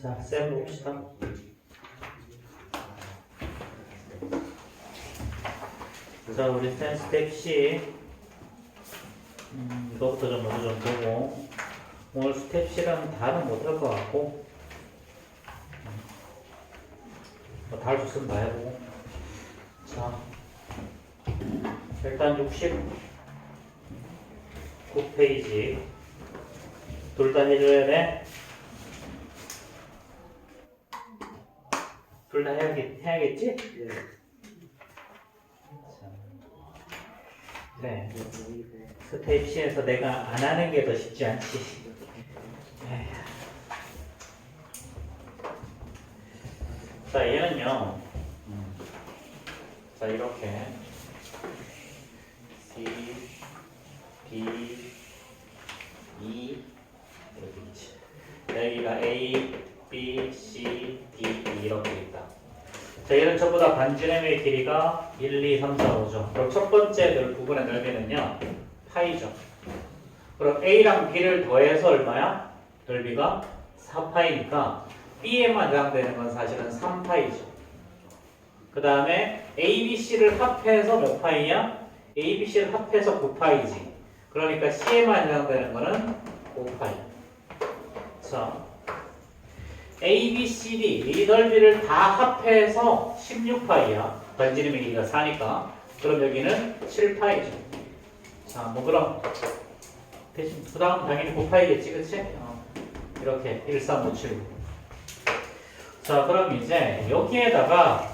자, 쌤 봅시다. 자, 우리 쌤 스텝 C. 이거부터 좀 먼저 좀 보고. 오늘 스텝 C랑 다는 못할 것 같고. 뭐 다할 수 있으면 다 해보고. 자, 일단 69페이지. 둘 다 해줘야 돼. 둘 다 해야겠지? 네. 그래. 스텝 C에서 내가 안 하는 게 더 쉽지 않지. 에휴. 자, 얘는요. 자, 이렇게 C, D, E 이렇게 있지. 여기가 A, B, C, D, E 이렇게 있다. 자, 얘는 전부 다 반지름의 길이가 1, 2, 3, 4, 5죠. 그럼 첫 번째 부분의 넓이는요, 파이죠. 그럼 A랑 B를 더해서 얼마야? 넓이가 4파이니까 B에만 해당되는 건 사실은 3파이죠. 그 다음에 A, B, C를 합해서 몇 파이야? A, B, C를 합해서 9파이지. 그러니까 C에만 해당되는 거는 5파이. 자, A, B, C, D 이 넓이를 다 합해서 16파이야. 반지름의 길이가 4니까. 그럼 여기는 7파이죠. 자, 뭐 그럼 대신 그 다음 당연히 9파이겠지, 그치? 이렇게 1, 3, 5, 7. 자, 그럼 이제 여기에다가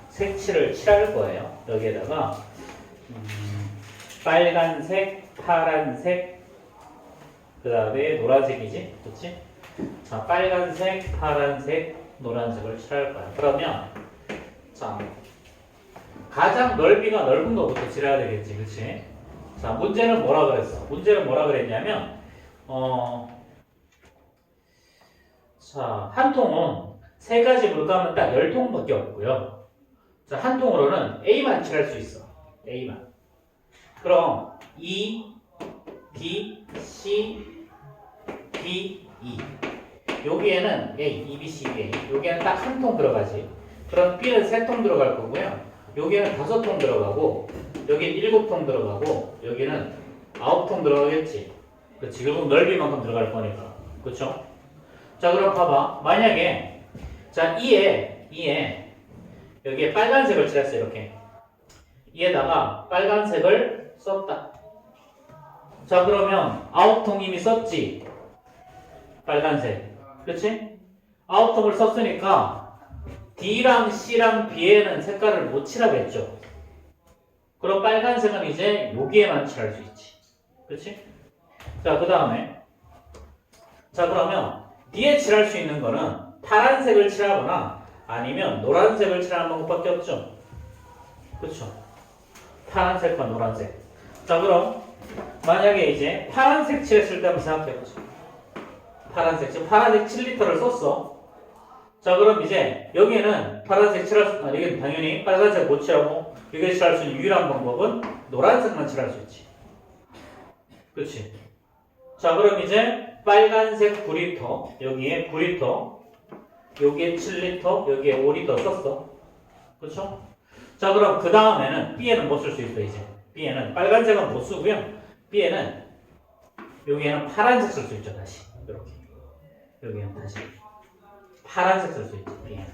색칠을 칠할 거예요. 여기에다가 빨간색, 파란색, 그 다음에 노란색이지, 그치? 자, 빨간색, 파란색, 노란색을 칠할 거야. 그러면 자, 가장 넓이가 넓은 거부터 칠해야 되겠지, 그치? 자, 문제는 뭐라 그랬어? 문제는 뭐라 그랬냐면 자, 한 통은 세 가지 물감은 딱 10통밖에 없고요. 자, 한 통으로는 A만 칠할 수 있어. A만. 그럼 E, B, C, D, E 여기에는 A, E, B, C, D, A 여기에는 딱 한 통 들어가지. 그럼 B는 3통 들어갈 거고요. 여기에는 5통 들어가고 여기는 7통 들어가고 여기는 9통 들어가겠지. 그렇지. 결국 넓이만큼 들어갈 거니까. 그렇죠? 자, 그럼 봐봐. 만약에 자, E에 여기에 빨간색을 칠했어. 이렇게. E에다가 빨간색을 썼다. 자, 그러면 9통 이미 썼지. 빨간색. 그렇지? 9통을 썼으니까 D랑 C랑 B에는 색깔을 못 칠하겠죠. 그럼 빨간색은 이제 여기에만 칠할 수 있지. 그렇지? 자, 그 다음에 자, 그러면 D에 칠할 수 있는 거는 파란색을 칠하거나 아니면 노란색을 칠하는 방법밖에 없죠. 그렇죠? 파란색과 노란색. 자, 그럼 만약에 이제 파란색 칠했을 때 한번 생각해보자. 파란색, 지금 파란색 7리터를 썼어. 자, 그럼 이제 여기에는 파란색 칠할 수, 여기는 당연히 빨간색 못 칠하고 여기에 칠할 수 있는 유일한 방법은 노란색만 칠할 수 있지. 그렇지? 자, 그럼 이제 빨간색 9리터, 여기에 9리터, 여기에 7리터, 여기에 5리터 썼어. 그렇죠? 자, 그럼 그 다음에는 B에는 뭐 쓸 수 있어, 이제? B에는 빨간색은 못 쓰고요. B에는 여기에는 파란색 쓸 수 있죠, 다시. 이렇게. 여기에는 다시. 파란색 쓸 수 있지, B에는.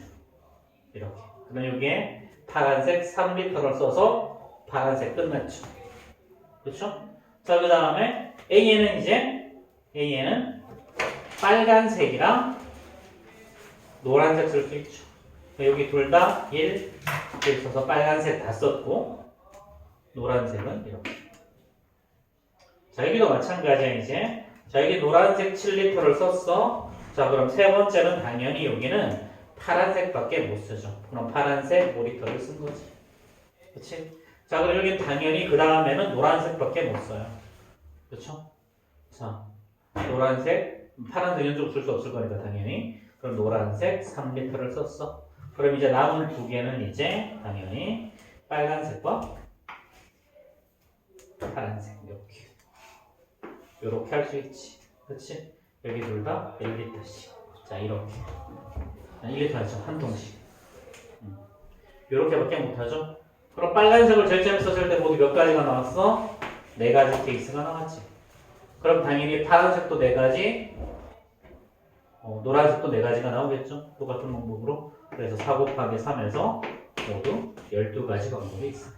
이렇게. 그럼 여기에 파란색 3리터를 써서 파란색 끝났죠. 그렇죠? 자, 그 다음에 A에는 빨간색이랑 노란색 쓸 수 있죠. 여기 둘 다 1 있어서 빨간색 다 썼고 노란색은 이렇게. 자, 여기도 마찬가지야 이제. 자, 여기 노란색 7리터를 썼어. 자, 그럼 세 번째는 당연히 여기는 파란색밖에 못 쓰죠. 그럼 파란색 5리터를 쓴 거지. 그렇지? 자, 그럼 여기 당연히 그 다음에는 노란색밖에 못 써요. 그렇죠? 자, 노란색, 파란색 연속 쓸 수 없을 거니까 당연히. 그럼 노란색 3리터를 썼어. 그럼 이제 남은 두 개는 이제 당연히 빨간색과 파란색 이렇게 할 수 있지. 그렇지? 여기 둘 다 1리터씩. 자, 이렇게. 1리터 하죠. 한 통씩. 이렇게밖에 못하죠. 그럼 빨간색을 제일 처음에 썼을 때 모두 몇 가지가 나왔어? 4가지 케이스가 나왔지. 그럼 당연히 파란색도 4가지, 노란색도 4가지가 나오겠죠. 똑같은 방법으로. 그래서 4 곱하기 3에서 모두 12가지 방법이 있어.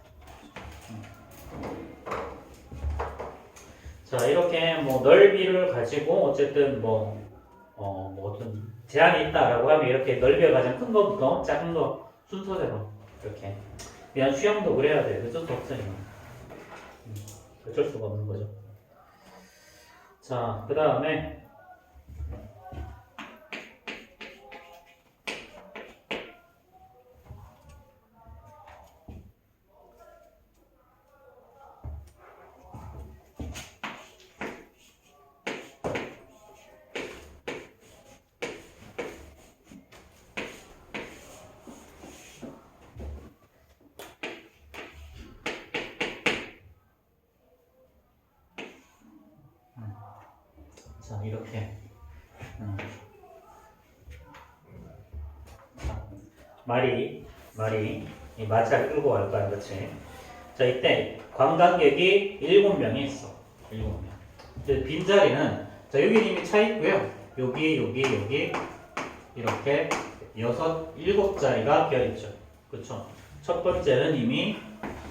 자, 이렇게 뭐 넓이를 가지고 어쨌든 어떤 제한이 있다라고 하면 이렇게 넓이가 가장 큰 거부터 작은 거 순서대로 이렇게. 그냥 수영도 그래야 돼. 어쩔 수 없어요. 어쩔 수가 없는 거죠. 자, 그 다음에 자, 이렇게 말이 이 마차를 끌고 갈 거야, 그렇지? 자, 이때 관광객이 7명이 있어. 7명. 빈자리는 자, 여기 이미 차 있고요. 여기 이렇게 7자리가 비어 있죠. 그렇죠? 첫 번째는 이미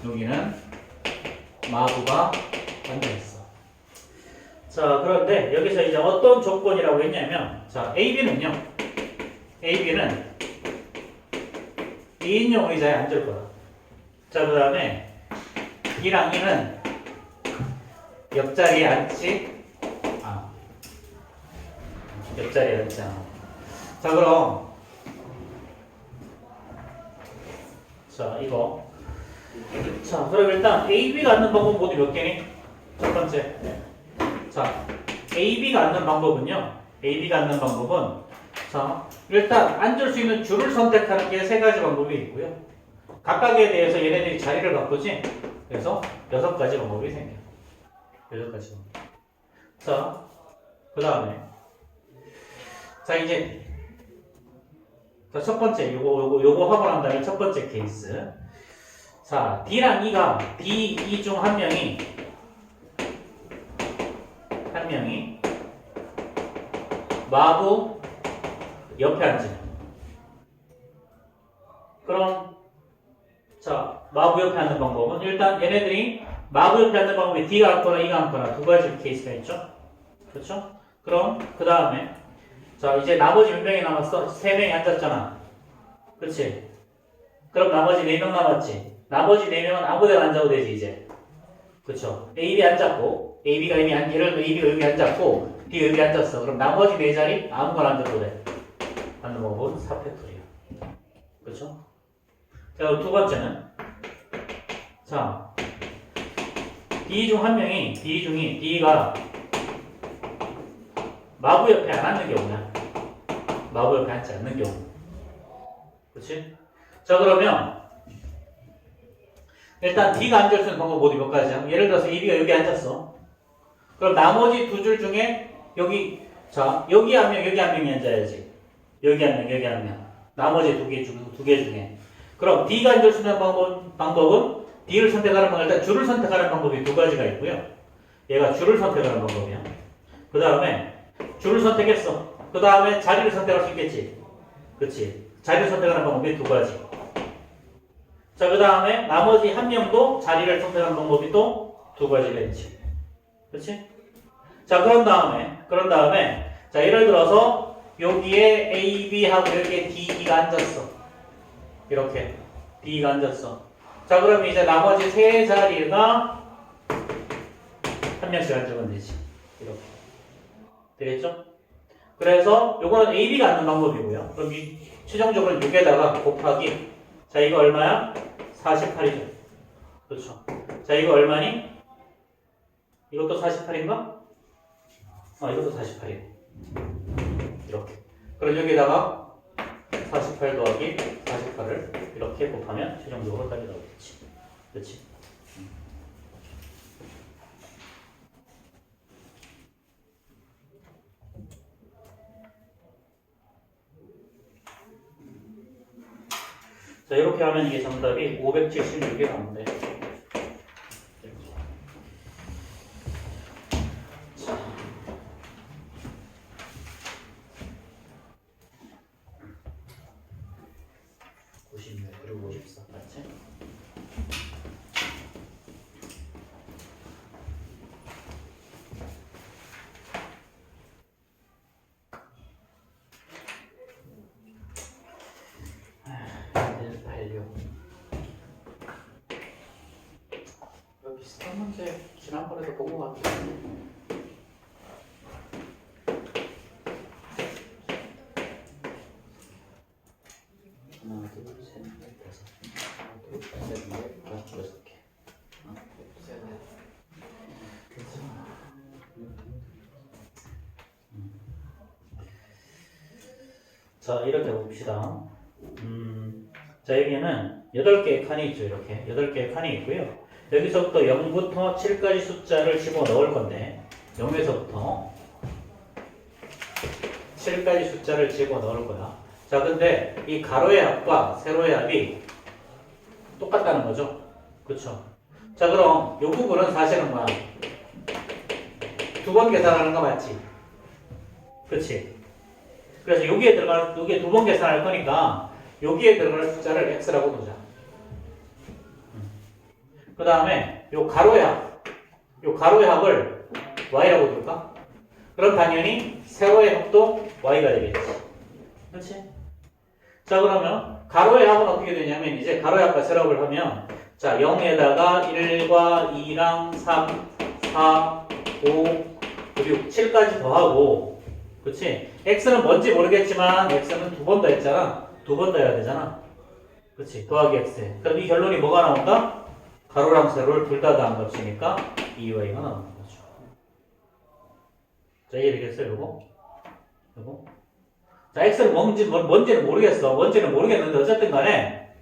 여기는 마구가 앉아 있어. 자, 그런데 여기서 이제 어떤 조건이라고 했냐면, 자, AB는 2인용 의자에 앉을 거야. 자, 그 다음에 B랑 E는 옆자리에 앉지 옆자리에 앉지 않아. 자, 그럼 자, 이거 자, 그럼 일단 AB가 앉는 방법 모두 몇 개니? 첫 번째. 자, AB가 앉는 방법은 자, 일단 앉을 수 있는 줄을 선택하는 게 3가지 방법이 있고요. 각각에 대해서 얘네들이 자리를 바꾸지. 그래서 6가지 방법이 생겨. 6가지 방법. 자, 그 다음에 자, 이제 자, 첫 번째 요거 하고 난 다음에 첫 번째 케이스. 자, D랑 E가 D, E 중 한 명이 마부 옆에 앉으면. 그럼 자, 마부 옆에 앉는 방법은 일단 얘네들이 마부 옆에 앉는 방법이 D가 앉거나 E가 앉거나 2가지 케이스가 있죠. 그렇죠? 그럼 그 다음에 자, 이제 나머지 몇 명이 남았어? 3명이 앉았잖아. 그렇지? 그럼 나머지 4명 남았지. 나머지 4명은 아무데나 앉아도 되지 이제. 그렇죠? A, B 앉았고 AB가 이미 예를 들어 AB가 여기 앉았고 B가 여기 앉았어. 그럼 나머지 4자리 아무거나 앉아도 돼. 앉는 방법은 4팩토리야. 그렇죠? 자, 두 번째는 자, D 중 한 명이 D가 마부 옆에 안 앉는 경우야. 마부 옆에 앉지 않는 경우. 그렇지? 자, 그러면 일단 D가 앉을 수 있는 방법 모두 몇 가지야? 예를 들어서 AB가 여기 앉았어. 그럼 나머지 2줄 중에 여기 한 명, 여기 한 명이 앉아야지. 여기 한 명. 나머지 2개 중에. 그럼 D가 앉을 수 있는 방법은 D를 선택하는 방법, 일단 줄을 선택하는 방법이 2가지가 있고요. 얘가 줄을 선택하는 방법이야. 그 다음에 줄을 선택했어. 그 다음에 자리를 선택할 수 있겠지. 그렇지? 자리를 선택하는 방법이 2가지. 자, 그 다음에 나머지 한 명도 자리를 선택하는 방법이 또 2가지가 있지. 그렇지? 자, 그런 다음에 자, 예를 들어서 여기에 A, B하고 여기에 D, E가 앉았어. 이렇게 D가 앉았어. 자, 그럼 이제 나머지 3자리가 한 명씩 앉으면 되지. 이렇게 되겠죠? 그래서 요거는 AB가 앉는 방법이고요. 그럼 최종적으로 6에다가 곱하기 자, 이거 얼마야? 48이죠. 그렇죠. 자, 이거 얼마니? 이것도 48인가? 이것도 48이네. 이렇게. 그럼 여기다가 48 더하기 48을 이렇게 곱하면 최종적으로 답이 나오겠지. 그렇지? 자, 이렇게 하면 이게 정답이 576이 나오는데. 자. 96 그리고 54 맞지? 비슷한 문제 지난번에도 본 것 같아요. 하나, 둘, 셋, 넷, 다섯. 하나, 둘, 셋, 넷, 다섯, 여섯 개. 하나, 둘, 셋, 넷. 괜찮아. 자, 이렇게 봅시다. 자, 여기는 8개의 칸이 있죠. 이렇게 8개의 칸이 있고요. 여기서부터 0부터 7까지 숫자를 집어넣을 건데 0에서부터 7까지 숫자를 집어넣을 거야. 자, 근데 이 가로의 합과 세로의 합이 똑같다는 거죠. 그쵸? 자, 그럼 이 부분은 사실은 뭐야? 2번 계산하는 거 맞지? 그치? 그래서 여기에 2번 계산할 거니까 여기에 들어갈 숫자를 x라고 두자. 그 다음에 요 가로의 합을 y라고 둘까? 그럼 당연히 세로의 합도 y가 되겠지. 그렇지? 자, 그러면 가로의 합은 어떻게 되냐면 이제 가로의 합과 세로의 합을 하면 자, 0에다가 1과 2랑 3, 4, 5, 6, 7까지 더하고 그렇지? x는 뭔지 모르겠지만 x는 2번 더 했잖아. 2번 더 해야 되잖아. 그렇지? 더하기 x. 그럼 이 결론이 뭐가 나온다? 가로랑 세로를 둘 다 더한 값이니까 2y가 나오는 거죠. 자, 이해되겠어요, 요거? 자, x는 뭔지는 모르겠어. 뭔지는 모르겠는데, 어쨌든 간에.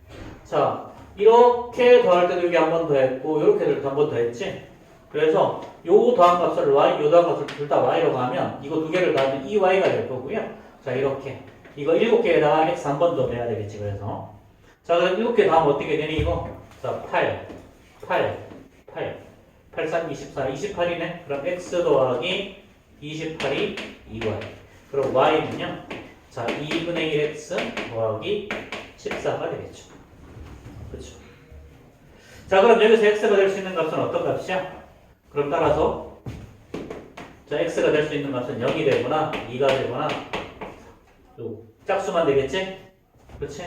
자, 이렇게 더할 때도 여기 한 번 더 했고, 요렇게도 한 번 더 했지? 그래서 요 더한 값을 y, 요 더한 값을 둘 다 y로 가면, 이거 두 개를 더하면 2y가 될 거고요. 자, 이렇게. 이거 7개에다가 x 한 번 더 내야 되겠지, 그래서. 자, 그럼 7개 더하면 어떻게 되니, 이거? 자, 8, 3, 24, 28이네? 그럼 x 더하기 28이 2y. 그럼 y는요? 자, 2분의 1x 더하기 14가 되겠죠. 그렇죠? 자, 그럼 여기서 x가 될 수 있는 값은 어떤 값이야? 그럼 따라서 자, x가 될 수 있는 값은 0이 되거나 2가 되거나 또 짝수만 되겠지? 그렇지?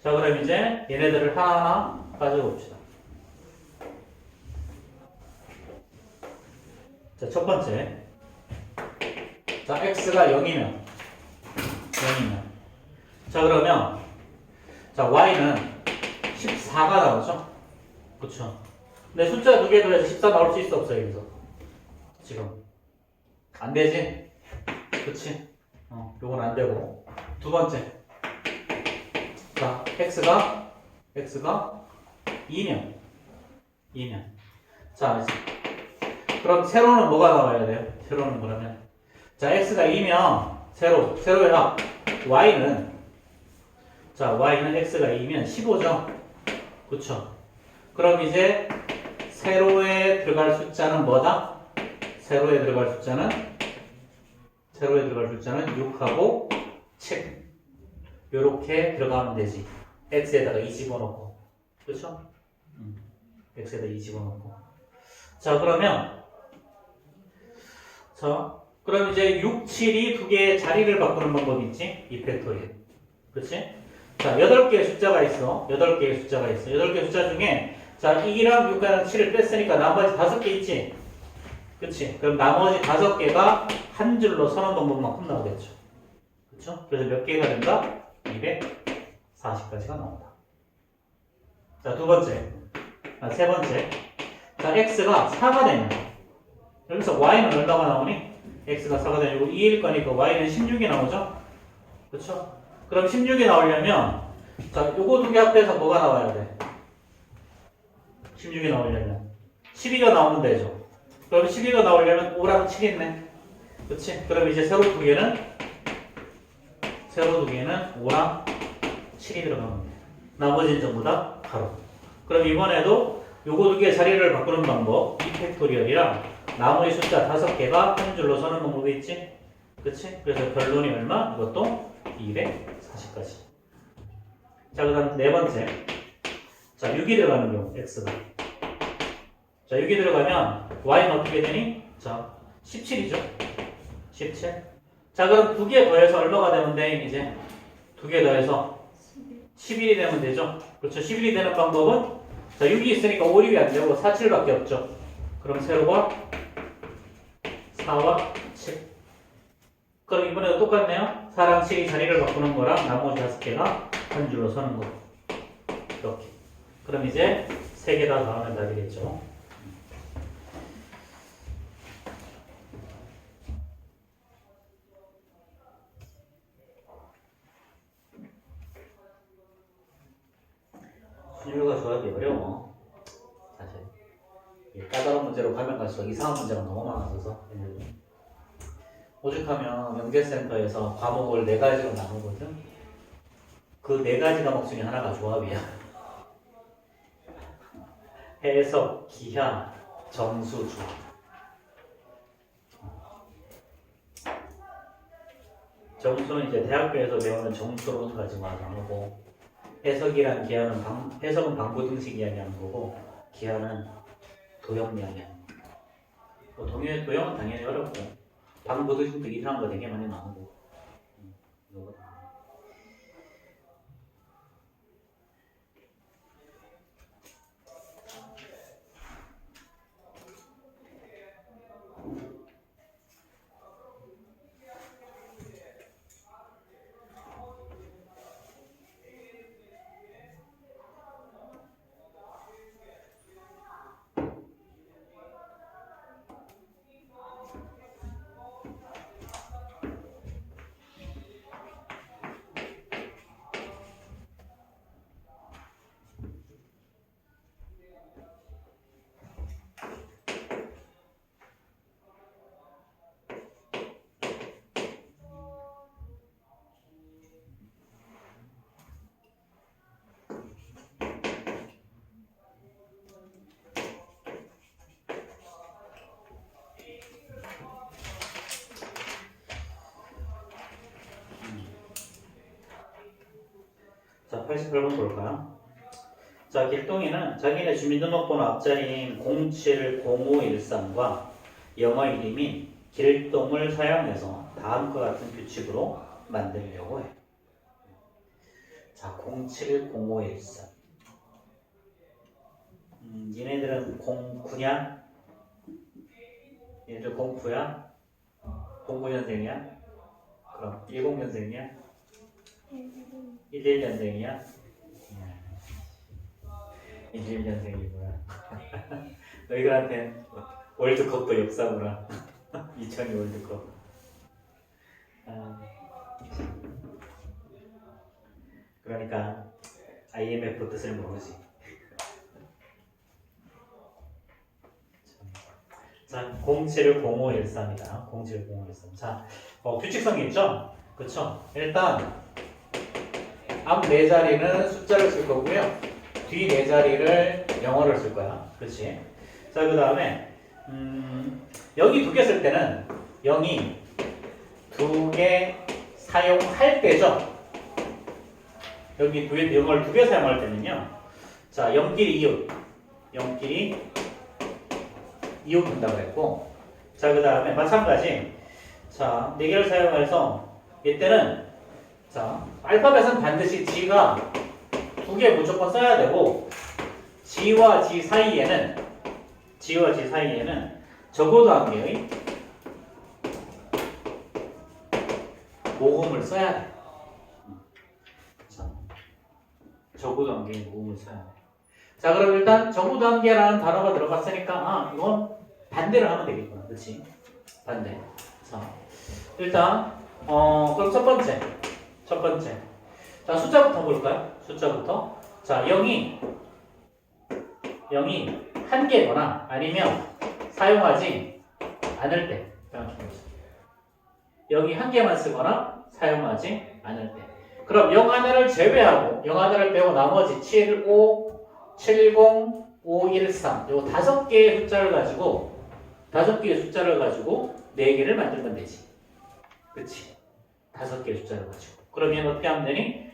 자, 그럼 이제 얘네들을 하나하나 가져봅시다. 자, 첫 번째. 자, x가 0이면. 자, 그러면, 자, y는 14가 나오죠? 그쵸? 근데 숫자 두 개 더해서 14 나올 수 있어, 없어, 여기서? 지금. 안 되지? 그치? 요건 안 되고. 두 번째. 자, x가 2면. 자, 그럼 세로는 뭐가 나와야 돼요? 세로는 그러면 자, x가 2면 세로의 합 y는 자, y는 x가 2면 15죠. 그쵸? 그럼 이제 세로에 들어갈 숫자는 뭐다? 세로에 들어갈 숫자는 6하고 7 요렇게 들어가면 되지. x에다가 2 집어넣고 그쵸? x에다 2 집어넣고 자, 그럼 이제 6, 7이 두 개의 자리를 바꾸는 방법이 있지? 이 팩토리에. 그치? 자, 8개의 숫자가 있어. 8개의 숫자 중에, 자, 2랑 6과 7을 뺐으니까 나머지 5개 있지? 그치? 그럼 나머지 5개가 한 줄로 서는 방법만큼 나오겠죠. 그쵸? 그래서 몇 개가 된다? 240까지가 나온다. 자, 세 번째. 자, x가 4가 되면 여기서 y는 얼마가 나오니? x가 4가 되면 이거 2일 거니까 y는 16이 나오죠? 그쵸? 그럼 16이 나오려면 자, 요거 두 개 합해서 뭐가 나와야 돼? 16이 나오려면 12가 나오면 되죠. 그럼 12가 나오려면 5랑 7이 있네. 그치? 그럼 이제 세로 두 개는 5랑 7이 들어가면 돼. 나머지는 전부 다 가로. 그럼 이번에도 요거 두 개 자리를 바꾸는 방법 2팩토리얼이랑 나머지 숫자 5개가 한 줄로 서는 방법이 있지? 그치? 그래서 결론이 얼마? 이것도 240까지. 자, 그 다음 네 번째. 자, 6이 들어가는 경우, x가. 자, 6이 들어가면 y는 어떻게 되니? 자, 17이죠? 17. 자, 그럼 두 개 더해서 얼마가 되면 돼? 이제 두 개 더해서 11이 되면 되죠? 그렇죠? 11이 되는 방법은 자, 6이 있으니까 5, 6이 안 되고 4, 7밖에 없죠? 그럼 세로가 4와 7. 그럼 이번에도 똑같네요. 4랑 7이 자리를 바꾸는 거랑 나머지 5개가 한 줄로 서는 거. 이렇게. 그럼 이제 3개 다 더하면 답이겠죠? 순위가 조합이 어려워. 사실. 까다로운 문제로 가면 갈수록 이상한 문제가 너무 많아져서. 오죽하면 명제센터에서 과목을 4가지로 나누거든. 그 4가지 과목 중에 하나가 조합이야. 해석, 기하, 정수, 조합. 정수는 이제 대학교에서 배우는 정수론 가지고 나누고, 해석이란 기하는 해석은 방부등식 이야기하는 거고, 기하는 도형 이야기하는 거. 도형은 당연히 어렵고, 방부등식도 이상한 거 되게 많이 나오고. 자, 88번 볼까요? 자, 길동이는 자기네 주민등록번호 앞자리인 070513과 영어 이름인 길동을 사용해서 다음과 같은 규칙으로 만들려고 해. 자, 070513. 얘네들은 09냐? 얘네들 09야? 09년생이야? 그럼 10년생이야? 11년생이야? 21년생이구나. 너희들한텐 월드컵도 역사구나. 2002 월드컵. 그러니까 IMF 뜻을 모르지. 자, 070513이다. 070513. 자, 규칙성이 있죠? 그쵸? 일단 앞 4자리는 숫자를 쓸 거고요. 뒤 4자리를 영어를 쓸 거야. 그치? 자, 그 다음에 여기 2개 쓸 때는 0이 2개 사용할 때죠. 여기 0을 2개 사용할 때는요. 자, 0끼리 이웃. 0끼리 이웃 한다고 했고, 자, 그 다음에 마찬가지. 자, 4개를 사용해서 이때는 자, 알파벳은 반드시 G가 2개 무조건 써야 되고, G와 G 사이에는 적어도 한 개의 모음을 써야 돼. 자, 적어도 한 개의 모음을 써야 돼. 자, 그럼 일단 적어도 한 개라는 단어가 들어갔으니까 이건 반대를 하면 되겠구나. 그렇지? 반대. 자, 일단 그럼 첫 번째. 자, 숫자부터 볼까요? 숫자부터. 자, 0이 한 개거나 아니면 사용하지 않을 때. 0이 한 개만 쓰거나 사용하지 않을 때. 그럼 0 하나를 제외하고 0 하나를 빼고 나머지 7, 5, 70, 5, 1, 3 요 5개의 숫자를 가지고 5개의 숫자를 가지고 4개를 만들면 되지. 그치? 5개의 숫자를 가지고. 그러면 어떻게 하면 되니?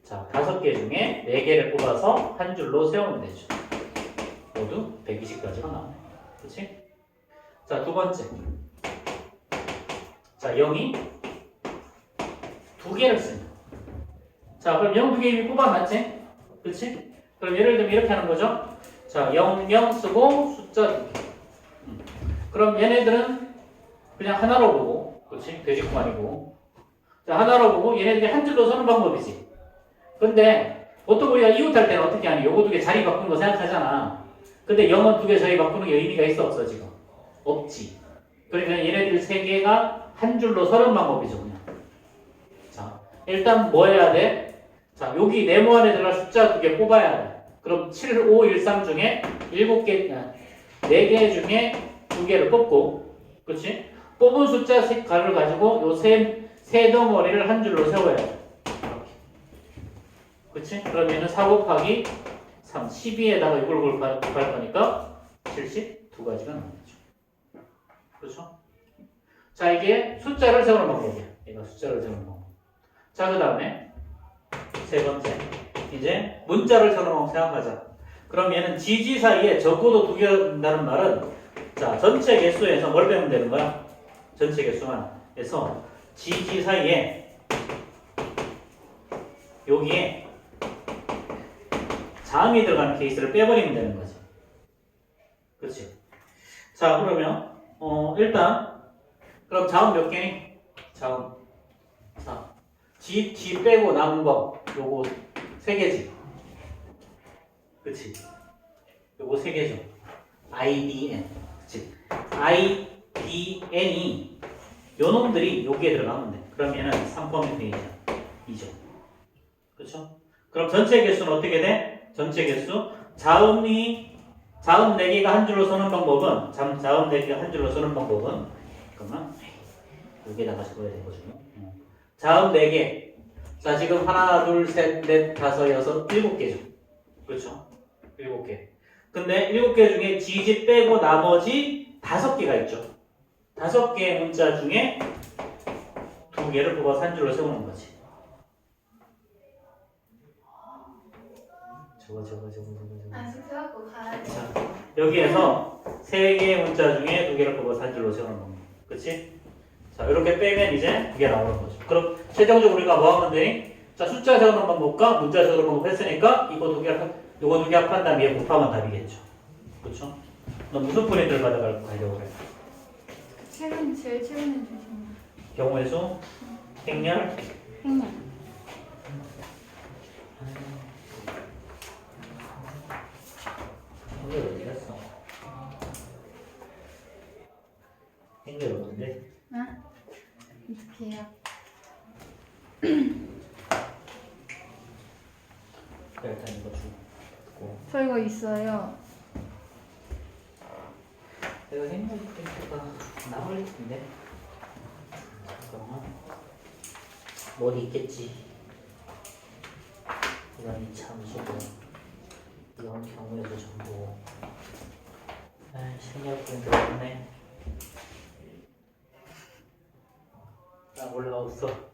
자, 5개 중에 4개를 뽑아서 한 줄로 세우면 되죠. 모두 120가지가 나오네. 그치? 자, 두 번째. 자, 0이 2개를 씁니다. 자, 그럼 0 2개 이미 뽑아놨지? 그치? 그럼 예를 들면 이렇게 하는 거죠. 자, 0, 0 쓰고 숫자 2개. 그럼 얘네들은 그냥 하나로 보고, 그렇지? 돼지구만이고. 자, 하나로 보고 얘네들이 한 줄로 서는 방법이지. 근데 보통 우리가 이웃할 때는 어떻게 하니? 요거 2개 자리 바꾸는 거 생각하잖아. 근데 0은 2개 자리 바꾸는 게 의미가 있어 없어 지금? 없지. 그러니까 얘네들 3개가 한 줄로 서는 방법이죠 그냥. 자, 일단 뭐 해야 돼? 자, 여기 네모 안에 들어갈 숫자 2개 뽑아야 돼. 그럼 7, 5, 1, 3 중에 7개, 4개 중에 2개를 뽑고, 그렇지? 뽑은 숫자 가를 가지고 요 세 덩어리를 한 줄로 세워야 돼. 이렇게. 그렇지? 그러면은 4 곱하기 3, 12에다가 이걸 곱할 거니까 72가지가 나오는 거죠. 그렇죠? 자, 이게 숫자를 세우는 방법이야. 얘가 숫자를 세우는 방법. 자, 그 다음에 세 번째. 이제 문자를 세우는 방법 생각하자. 그럼 얘는 지지 사이에 적어도 2개 된다는 말은 자, 전체 개수에서 뭘 빼면 되는 거야? 전체 개수만 해서 지지 사이에 여기에 자음이 들어가는 케이스를 빼버리면 되는 거지. 그렇지? 자, 그러면 일단 그럼 자음 몇 개니? 자음 4. 지 빼고 남은 거 요거 3개지. 그치? 요거 3개죠. IDN. 그치? IDN이 요 놈들이 여기에 들어가면 돼. 그러면은 3%이죠. 그쵸? 그럼 전체 개수는 어떻게 돼? 전체 개수 자음 4개가 한 줄로 서는 방법은 자음 4개가 한 줄로 서는 방법은 잠깐만 여기에다가 적어야 되거든요. 자음 4개. 자, 지금 하나, 둘, 셋, 넷, 다섯, 여섯, 7개죠. 그렇죠? 7개. 근데 7개 중에 지지 빼고 나머지 5개가 있죠. 5개의 문자 중에 2개를 뽑아서 한 줄로 세우는 거지. 저거. 아직 세웠고 가야지. 자, 여기에서 3개의 문자 중에 2개를 뽑아서 한 줄로 세우는 겁니다. 그치? 자, 이렇게 빼면 이제 2개 나오는 거죠. 그럼 최종적으로 우리가 뭐 하면 되니? 자, 숫자 세우는 방법과 문자 세우는 방법 했으니까 이거 2개 합한 다음에 얘 곱하면 답이겠죠. 그쵸? 너 무슨 프린트를 가져가려고 해? 제일 최근에 주신 경우의 수, 행렬, 행렬. 행렬 어디 갔어? 행렬 어딘데? 아? 어떻게 해요? 일단 이거 주고. 저 이거 있어요. 내가 행렬 프린트가 나올 텐데. 잠깐만. 뭐 어디 있겠지. 이건 2차 함수고 이건 경우에도 전부. 행렬 프린트가 없네. 나 몰라 없어.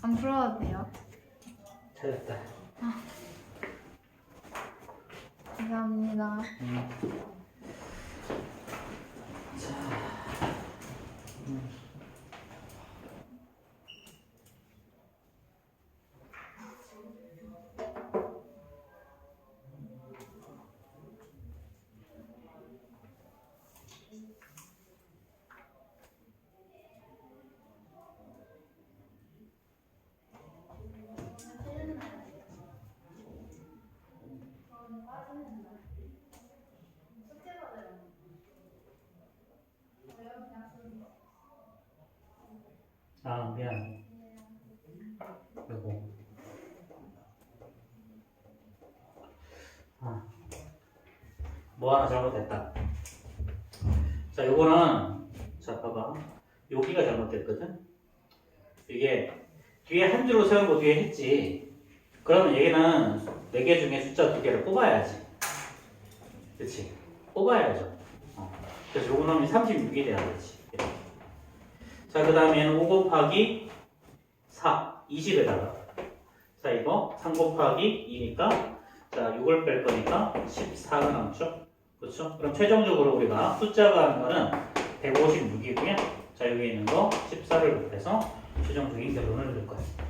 안 풀어도 돼요? 찾았다. 감사합니다. 자. 아, 미안. 요거. 뭐 하나 잘못됐다. 자, 요거는, 자, 봐봐. 여기가 잘못됐거든? 이게 뒤에 한 줄로 세우는 거 뒤에 했지. 그러면 얘는 4개 중에 숫자 2개를 뽑아야지. 그치? 뽑아야죠. 그래서 요거 놈이 36이 돼야겠지. 이렇게. 자, 그 다음에 얘는 5 곱하기 4, 20에다가. 자, 이거 3 곱하기 2니까, 자, 6을 뺄 거니까 14가 남죠? 그렇죠? 그럼 최종적으로 우리가 숫자가 하는 거는 156이고요. 자, 여기 있는 거 14를 곱해서 최종적인 결론을 내릴 거예요.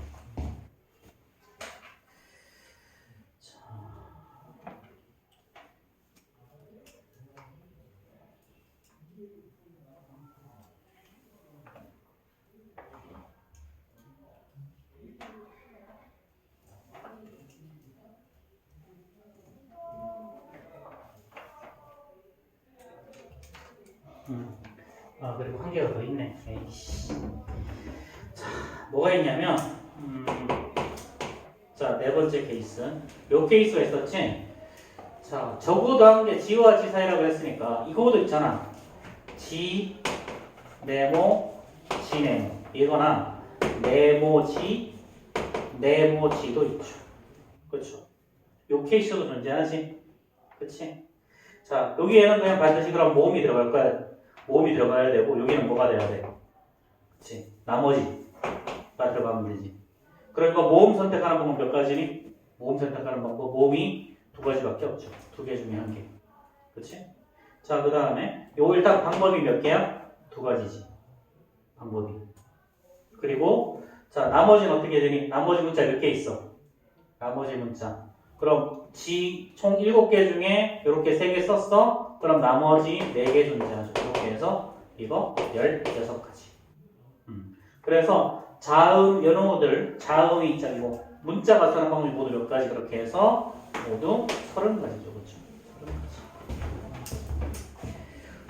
아, 그리고 한 개가 더 있네. 에이씨. 자, 뭐가 있냐면, 자, 네 번째 케이스. 요 케이스가 있었지? 자, 적어도 한 게 지와 지 사이라고 했으니까, 이거도 있잖아. 지, 네모, 지, 네모. 이거나, 네모, 지, 네모, 지도 있죠. 그렇죠? 요 케이스도 존재하지? 그치? 자, 여기에는 그냥 반드시 그럼 모음이 들어갈 거야. 모음이 들어가야 되고, 여기는 뭐가 돼야 돼? 그치? 나머지가 들어가면 되지. 그러니까 모음 선택하는 방법 몇 가지니? 모음 선택하는 방법, 모음이 2가지밖에 없죠. 2개 중에 1개. 그치? 자, 그 다음에, 요 일단 방법이 몇 개야? 2가지지. 방법이. 그리고, 자, 나머지는 어떻게 되니? 나머지 문자 몇 개 있어? 나머지 문자. 그럼, 총 7개 중에 이렇게 3개 썼어? 그럼 나머지 4개 존재하죠. 이렇게 해서 이거 16가지. 그래서 자음, 연어들, 자음이 있잖아요. 문자가 쓰는 방법이 모두 몇 가지 그렇게 해서 모두 30가지죠. 그렇죠? 30가지.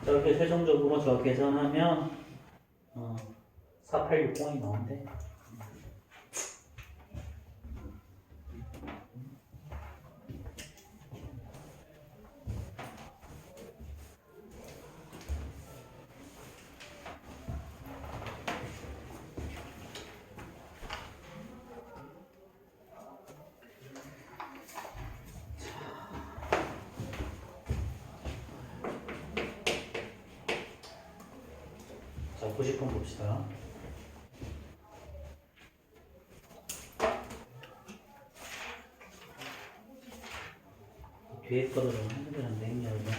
저렇게 최종적으로 저 계산하면 4860이 나온대. 자, 90번 봅시다. 뒤에 거도 좀 해결이 안 되겠냐, 이거.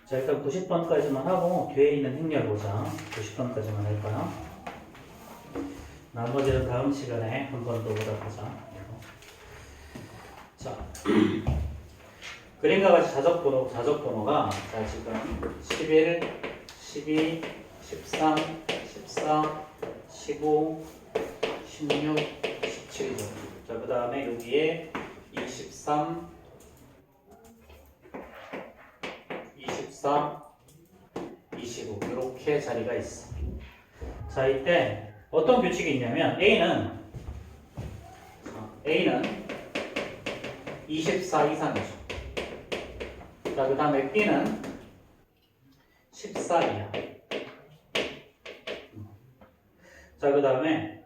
자, 일단 90번까지만 하고 뒤에 있는 행렬 보자. 90번까지만 할까요? 나머지는 다음 시간에 한 번 더 보다 보자. 자, 그림과 같이 자적번호가 자, 지금 11, 12, 13, 14, 15, 16, 17이죠. 자, 그 다음에 여기에 23, 24, 25 이렇게 자리가 있어. 자, 이때 어떤 규칙이 있냐면 A는 24 이상이죠. 자, 그 다음에 B는 14 이하. 자, 그 다음에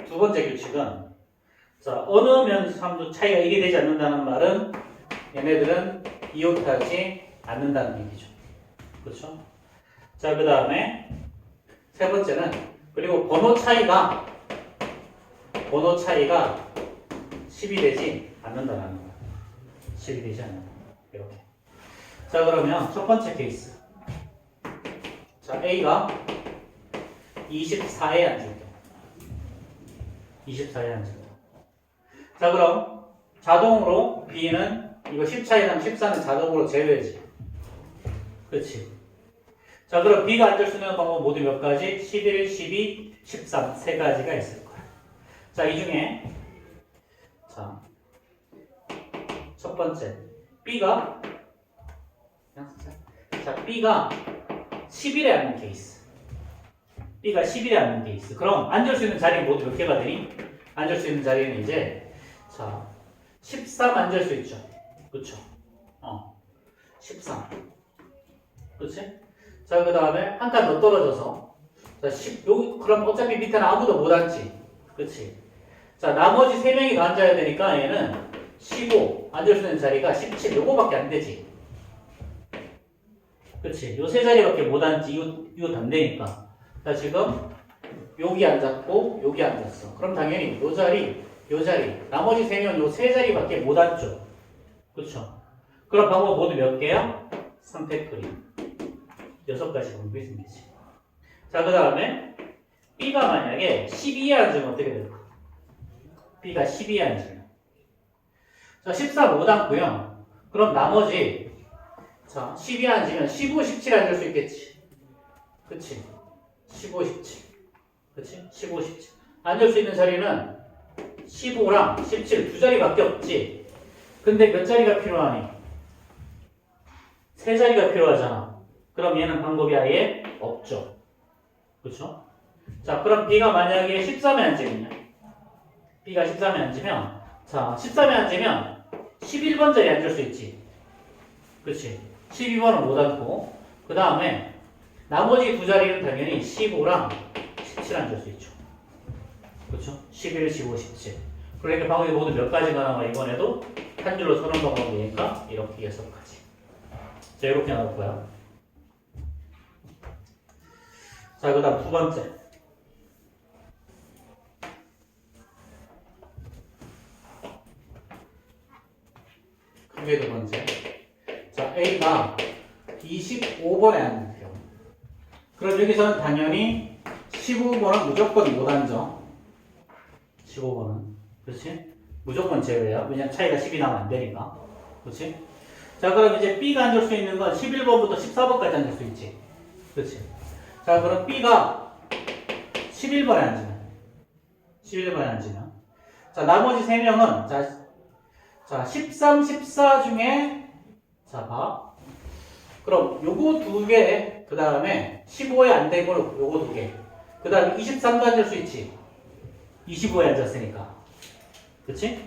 두 번째 규칙은 자, 어느 면함도 차이가 1이 되지 않는다는 말은 얘네들은 이웃하지 않는다는 얘기죠. 그렇죠? 자, 그 다음에 세 번째는 그리고 번호 차이가 10이 되지 않는다는 거야. 10이 되지 않는다. 이렇게. 자, 그러면 첫 번째 케이스. 자, A가 24에 앉을 때. 24에 앉을 때. 자, 그럼 자동으로 B는 이거 10 차이랑 14는 자동으로 제외지. 그렇지. 자, 그럼 B가 앉을 수 있는 방법 모두 몇 가지? 11, 12, 13 세 가지가 있을 거야. 자, 이 중에 자, 첫 번째 B가 10일에 앉는 케이스. B가 10일에 앉는 케이스. 그럼 앉을 수 있는 자리 모두 몇 개가 되니? 앉을 수 있는 자리는 이제 자, 13 앉을 수 있죠. 그쵸? 13. 그치? 자, 그 다음에 한 칸 더 떨어져서. 자, 그럼 어차피 밑에는 아무도 못 앉지. 그치? 자, 나머지 3명이 더 앉아야 되니까 얘는 15 앉을 수 있는 자리가 17 요거밖에 안 되지. 그치? 요 세 자리밖에 못 앉지. 이거 안 되니까. 자, 지금 여기 앉았고 여기 앉았어. 그럼 당연히 요 자리, 요 자리, 나머지 3명 요 세 자리밖에 못 앉죠. 그쵸? 그럼 방법 모두 몇 개야? 3팩토리. 6가지 방법이 생기지. 자, 그 다음에 B가 만약에 12에 앉으면 어떻게 될까? B가 12에 앉으면. 자, 14 못 앉고요. 그럼 나머지, 자, 12에 앉으면 15, 17 앉을 수 있겠지. 그치? 15, 17. 그치? 15, 17. 앉을 수 있는 자리는 15랑 17 두 자리밖에 없지. 근데 몇 자리가 필요하니? 세 자리가 필요하잖아. 그럼 얘는 방법이 아예 없죠. 그쵸? 자, 그럼 B가 만약에 13에 앉으면요. B가 13에 앉으면, 자, 13에 앉으면 11번 자리에 앉을 수 있지. 그치? 12번은 못 앉고, 그 다음에 나머지 두 자리는 당연히 15랑 17 앉을 수 있죠. 그쵸? 11, 15, 17. 그러니까 방법이 모두 몇 가지가 나와, 이번에도 한 줄로 서는 방법이니까 이렇게 6가지. 자, 이렇게 나올 거야. 자, 그 다음 두 번째. 그게 두 번째. 자, A가 25번에 앉는데요. 그럼 여기서는 당연히 15번은 무조건 못 앉아. 15번은. 그렇지? 무조건 제외야. 왜냐면 차이가 10이 나면 안 되니까. 그렇지? 자, 그럼 이제 B가 앉을 수 있는 건 11번부터 14번까지 앉을 수 있지. 그렇지? 자, 그럼 B가 11번에 앉으면. 11번에 앉으면. 자, 나머지 3명은, 자, 13, 14 중에, 자, 봐. 그럼 요거 2개, 그 다음에 15에 안 되고 요거 2개. 그 다음에 23도 앉을 수 있지. 25에 앉았으니까. 그치?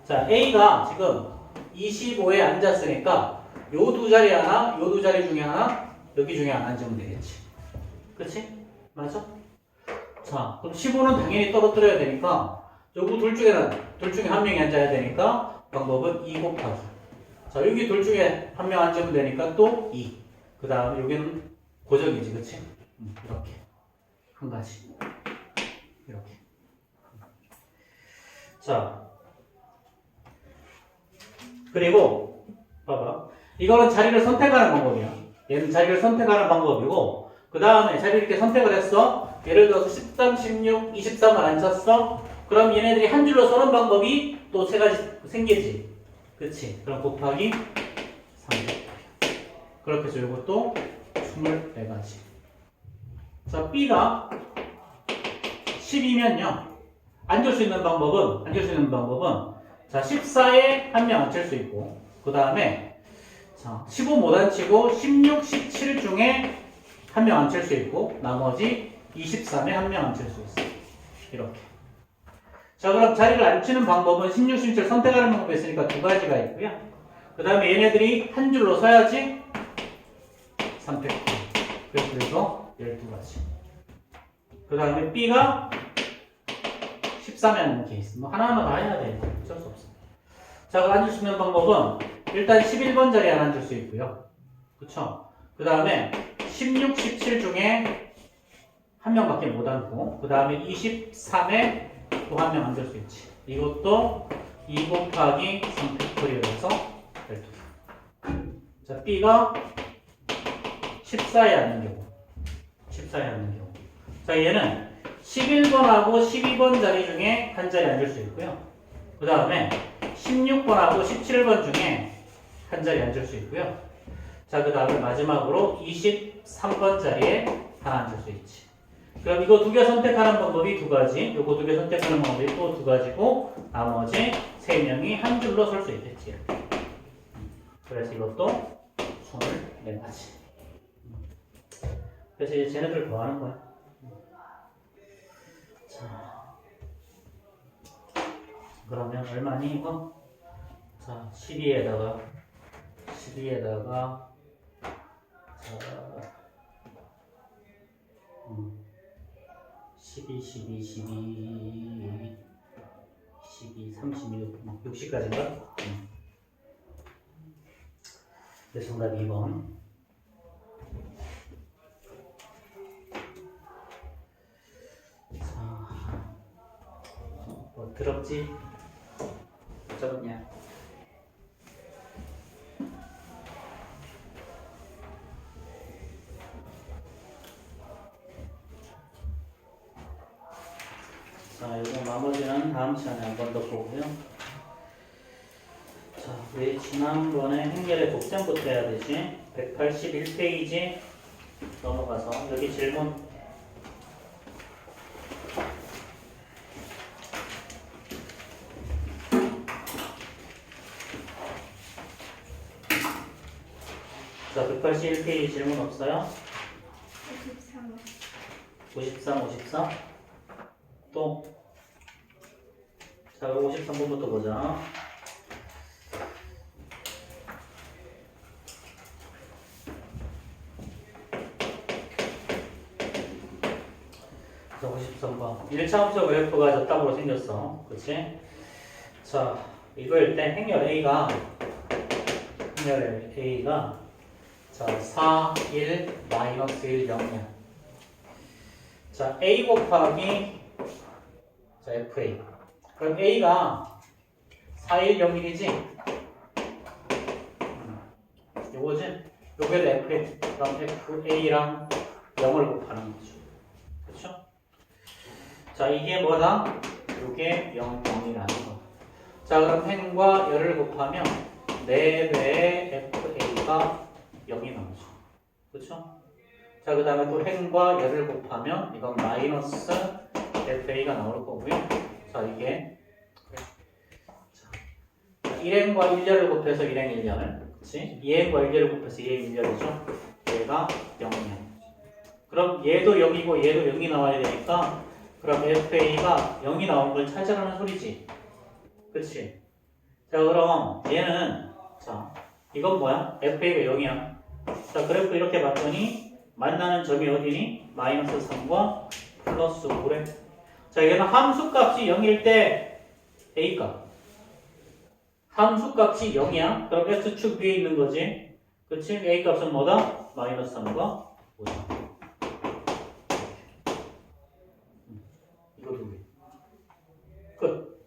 자, A가 지금 25에 앉았으니까 요 두 자리 하나, 요 두 자리 중에 하나, 여기 중에 하나 앉으면 되겠지. 그치? 맞아? 자, 그럼 15는 당연히 떨어뜨려야 되니까 요거 둘 중에 한 명이 앉아야 되니까 방법은 2 곱하기. 자, 여기 둘 중에 한 명 앉으면 되니까 또 2. 그 다음에 여기는 고정이지, 그치? 이렇게. 한 가지. 이렇게. 자. 그리고, 봐봐. 이거는 자리를 선택하는 방법이야. 얘는 자리를 선택하는 방법이고, 그 다음에 자리를 이렇게 선택을 했어. 예를 들어서 13, 16, 23을 앉혔어. 그럼 얘네들이 한 줄로 서는 방법이 또 세 가지 생기지. 그치? 그럼 곱하기 3. 그렇게 해서 이것도 24가지. 자, B가 12면요. 앉을 수 있는 방법은, 자, 14에 한 명 앉힐 수 있고, 그 다음에, 자, 15 못 앉히고, 16, 17 중에 한 명 앉힐 수 있고, 나머지 23에 한 명 앉힐 수 있어. 이렇게. 자, 그럼 자리를 앉히는 방법은 16, 17 선택하는 방법이 있으니까 2가지가 있고요. 그 다음에 얘네들이 한 줄로 서야지 3팩. 그래서 12가지. 그 다음에 B가 13에 앉는 케이스. 뭐 하나하나 다 해야 돼. 어쩔 수 없어. 자, 그 앉을 수 있는 방법은 일단 11번 자리에 안 앉을 수 있고요. 그쵸? 그 다음에 16, 17 중에 한 명밖에 못 앉고, 그 다음에 23에 또 한 명 앉을 수 있지. 이것도 2 곱하기 3팩토리얼 해서 12개. 자, B가 14에 앉는 경우. 14에 앉는 경우. 자, 얘는 11번하고 12번 자리 중에 한 자리 앉을 수 있고요. 그 다음에 16번하고 17번 중에 한 자리 앉을 수 있고요. 자, 그 다음에 마지막으로 23번 자리에 하나 앉을 수 있지. 그럼 이거 2개 선택하는 방법이 2가지, 요거 2개 선택하는 방법이 또 2가지고, 나머지 3명이 한 줄로 설 수 있겠지. 그래서 이것도 24가지. 그래서 이제 쟤네들 더하는 거야. 자, 그러면 얼마니 이거? 자 12에다가 자 12, 36, 60까지인가? 네, 정답 2번. 자, 뭐 더럽지? 적었냐? 자, 이거 나머지는 다음 시간에 한 번 더 보고요. 자, 우리 지난번에 행렬의 복장부터 해야 되지. 181페이지 넘어가서 여기 질문. 자, 181페이지 질문 없어요? 53. 54. 또. 자, 53번부터 보자. 자, 53번. 1차원적 그래프가 저땅으로 생겼어. 그치? 자, 이거일 때 행렬 A가 자, 4, 1, 마이너스 1, 0이야. 자, A 곱하기 자, FA. 그럼 A가 4, 1, 0, 1이지? 요거지? 요게도 FA. 그럼 FA랑 0을 곱하는 거죠. 그쵸? 자, 이게 뭐다? 요게 0, 0이라는 거. 자, 그럼 행과 열을 곱하면 4배의 FA가 0이 나오죠. 그쵸? 자, 그 다음에 또 행과 열을 곱하면 이건 마이너스 FA가 나올 거고요. 자, 이게 자, 1행과 1열을 곱해서 1행 1열. 그치? 2행과 1열을 곱해서 2행 1열이죠. 얘가 0이야. 그럼 얘도 0이고 얘도 0이 나와야 되니까 그럼 FA가 0이 나오는 걸 찾으라는 소리지. 그치? 자, 그럼 얘는 자, 이건 뭐야? FA가 0이야. 자, 그래프 이렇게 봤더니 만나는 점이 어디니? 마이너스 3과 플러스 5래. 자, 얘는 함수값이 0일 때 A값. 함수값이 0이야. 그럼 X축 위에 있는 거지. 그치? A값은 뭐다? 마이너스 3과 5다. 이거 두 개. 끝.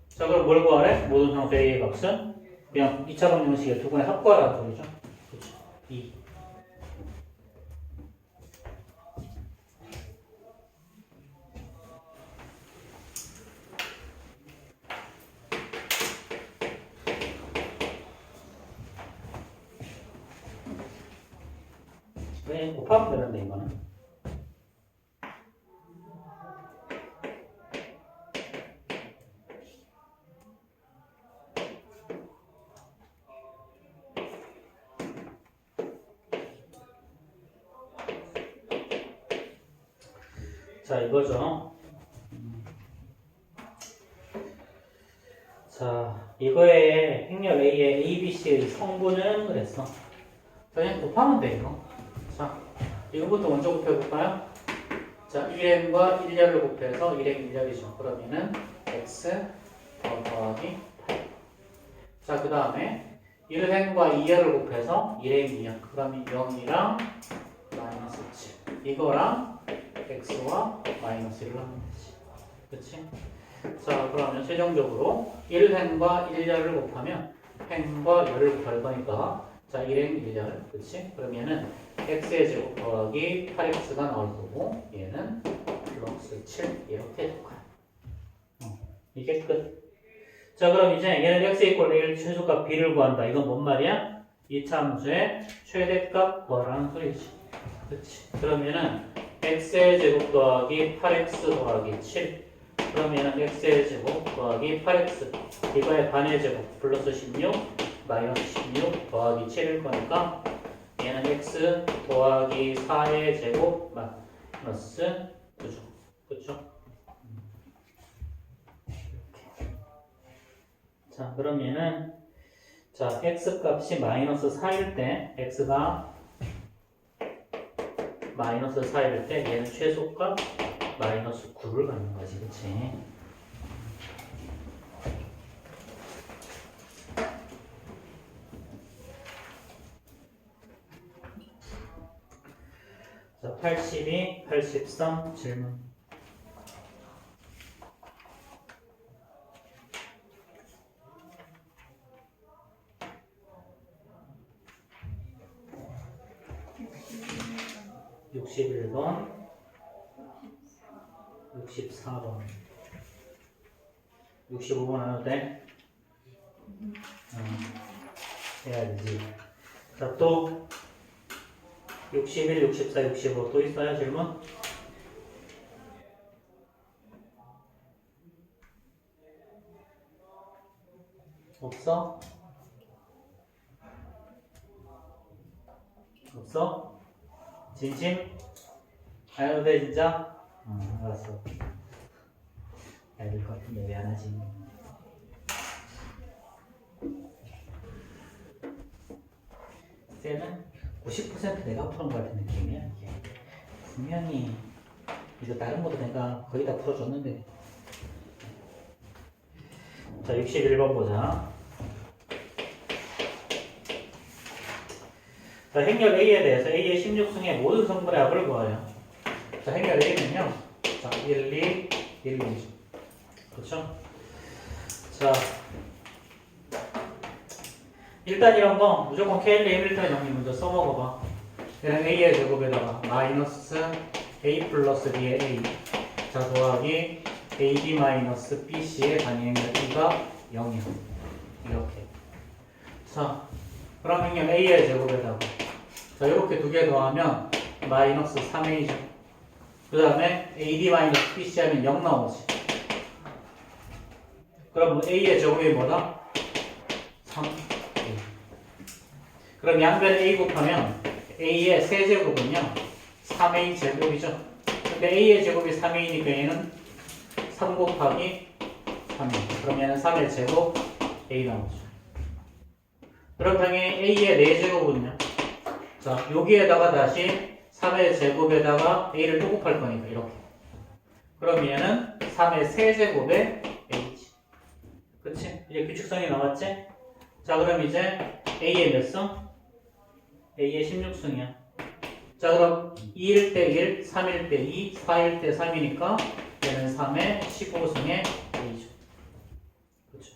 자, 그럼 뭘 구하래? 모든 상수 A의 값은? 그냥 2차방 형식의 두 분의 합과라는 소리죠. 그치? 2. 왜 곱하면 되는데 이거는? 자, 이거죠. 자, 이거의 행렬 A의 ABC의 성분은 그랬어. 그냥 곱하면 돼, 이거. 자, 이거부터 먼저 곱해볼까요? 자, 1n과 1열을 곱해서 1n 1열이죠. 그러면은 x 더하기 8. 자, 그 다음에 1n과 2열을 곱해서 1n 2열. 그러면 0이랑 마이너스 7. 이거랑 x와 마이너스 1을 하면 되지. 그치? 자, 그러면 최종적으로 1행과 1열을 곱하면 행과 열을 곱할 거니까 자, 1행 1열. 그치? 그러면은 x의 제곱 더하기 8x가 나올 거고 얘는 플러스 7 이렇게 될 거야. 이게 끝. 자, 그럼 이제 얘는 x 이퀄 1 최소값 b를 구한다. 이건 뭔 말이야? 이차 함수의 최대값 구하라는 소리지. 그치? 그러면은 x의 제곱 더하기 8x 더하기 7. 그러면은 x의 제곱 더하기 8x 이거의 반의 제곱 플러스 16 마이너스 16 더하기 7일 거니까 얘는 x 더하기 4의 제곱 마이너스 9죠. 그쵸? 이렇게. 자, 그러면은 자, x 값이 마이너스 4일 때 x가 마이너스 4일 때 얘는 최소값 마이너스 9를 갖는 거지, 그치? 자, 82, 83 질문. (61번) 64번 65번 안 해도 돼? 해야 되지. 자, 또 61, 64, 65 또 있어요? 질문? 없어? 없어? 진심? 안 해도 돼 진짜? 알았어. 해야 될 것 같은데 왜 안 하지? 쟤는 90% 내가 푸는 것 같은 느낌이야 이게. 분명히 이거 다른 것도 내가 거의 다 풀어줬는데. 자, 61번 보자. 자, 행렬 A에 대해서 A의 16승의 모든 성분의 합을 구하여. 자, 행렬 A는요. 자, 1, 2, 1, 2죠. 그렇죠? 자, 일단 이런 거 무조건 KL 해밀턴 정리 먼저 써먹어봐. 얘는 A의 제곱에다가 마이너스 A 플러스 B의 A. 자, 더하기 AB 마이너스 BC의 단위행렬 B가 0이야. 이렇게. 자, 그럼 행렬 A의 제곱에다가 자, 이렇게 두 개 더하면 마이너스 3A죠. 그 다음에 AD 마이너스 BC 하면 0 나오지. 그럼 A의 제곱이 뭐다? 3A. 그럼 양변 A 곱하면 A의 세제곱은요 3A 제곱이죠. 근데 A의 제곱이 3A니까 얘는 3 곱하기 3A. 그럼 얘는 3의 제곱 A 나오죠. 그럼 당연히 A의 4제곱은요. 자, 여기에다가 다시 3의 제곱에다가 A를 또 곱할 거니까 이렇게. 그럼 얘는 3의 세제곱에 A지. 그치? 이제 규칙성이 나왔지? 자, 그럼 이제 A의 몇 승? A의 16승이야. 자, 그럼 2일 때 1, 3일 때 2, 4일 때 3이니까 얘는 3의 15승의 A죠. 그렇죠.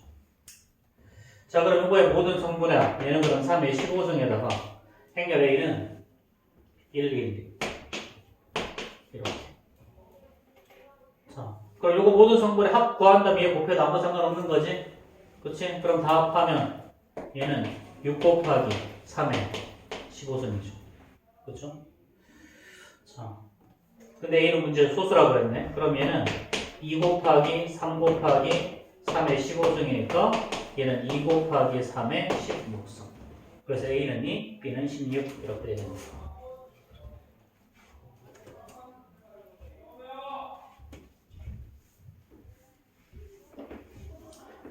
자, 그럼 이거의 모든 성분의 합. 얘는 그럼 3의 15승에다가 행렬 A는 1, 1, 이렇게. 자, 그럼 이거 모든 성분의 합 구한다면 얘 곱해도 아무 상관없는 거지? 그치? 그럼 다 합하면 얘는 6 곱하기 3의 15승이죠. 그쵸? 자, 근데 A는 문제 소수라고 그랬네. 그럼 얘는 2 곱하기 3 곱하기 3의 15승이니까 얘는 2 곱하기 3의 16승. 그래서 A는 2, B는 16 이렇게 되는 거죠.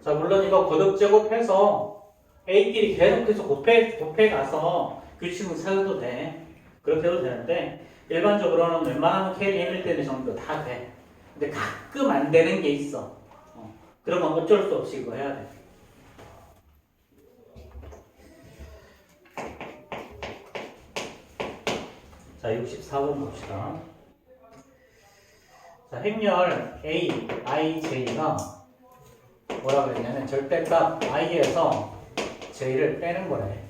자, 물론 이거 거듭 제곱해서 A끼리 계속해서 곱해 가서 규칙을 세워도 돼. 그렇게 해도 되는데 일반적으로는 웬만하면 K 예밀 때는 정도 다 돼. 근데 가끔 안 되는 게 있어. 그러면 어쩔 수 없이 이거 해야 돼. 자, 64번 봅시다. 자, 행렬 A, I, J가 뭐라 그랬냐면 절대값 I에서 J를 빼는 거래.